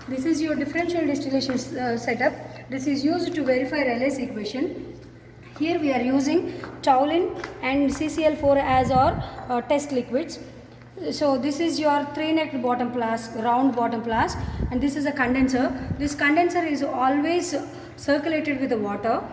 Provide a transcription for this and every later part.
This is your differential distillation setup. This is used to verify Rayleigh's equation. Here we are using toluene and CCl4 as our test liquids. So this is your 3-necked bottom flask, round bottom flask, and this is a condenser. This condenser is always circulated with the water.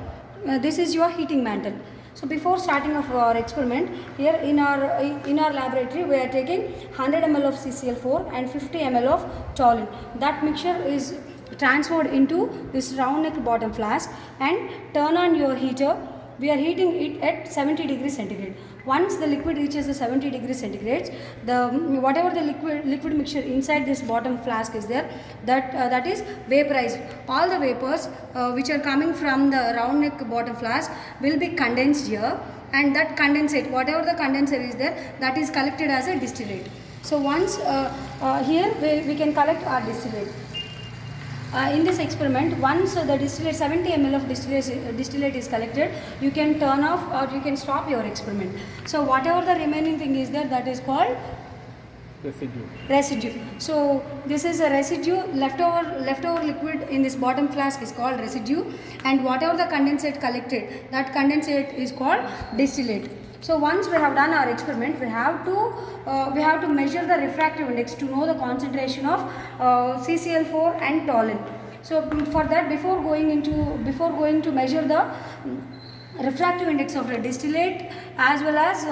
This is your heating mantle. So before starting of our experiment, here in our laboratory we are taking 100 ml of CCl4 and 50 ml of toluene. That mixture is transferred into this round neck bottom flask and turn on your heater. We are heating it at 70 degrees centigrade. Once the liquid reaches the 70 degrees centigrade, whatever the liquid mixture inside this bottom flask is there, that is vaporized. All the vapors which are coming from the round neck bottom flask will be condensed here, and that condensate, whatever the condenser is there, that is collected as a distillate. So once here we can collect our distillate. In this experiment, once the distillate 70 ml of distillate is collected, you can turn off or you can stop your experiment. So whatever the remaining thing is there, that is called residue. So this is a residue, leftover liquid in this bottom flask is called residue, and whatever the condensate collected, that condensate is called distillate. So once we have done our experiment, we have to measure the refractive index to know the concentration of CCl4 and toluene. So for that, before going to measure the refractive index of the distillate as well as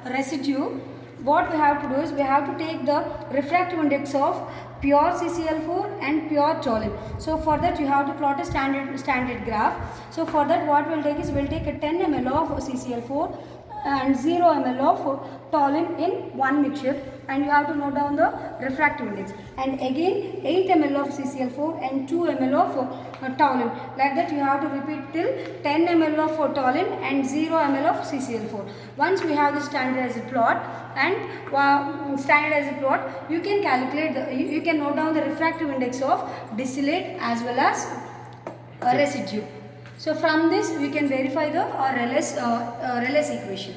residue, what we have to do is we have to take the refractive index of pure CCl4 and pure toluene. So for that you have to plot a standard graph. So for that what we'll take is we'll take a 10 ml of CCl4 and 0 ml of toluene in one mixture, and you have to note down the refractive index, and again 8 ml of CCl4 and 2 ml of toluene. Like that you have to repeat till 10 ml of toluene and 0 ml of CCl4. Once we have the standardized plot you can calculate you can note down the refractive index of distillate as well as residue. So from this we can verify the Rayleigh's equation.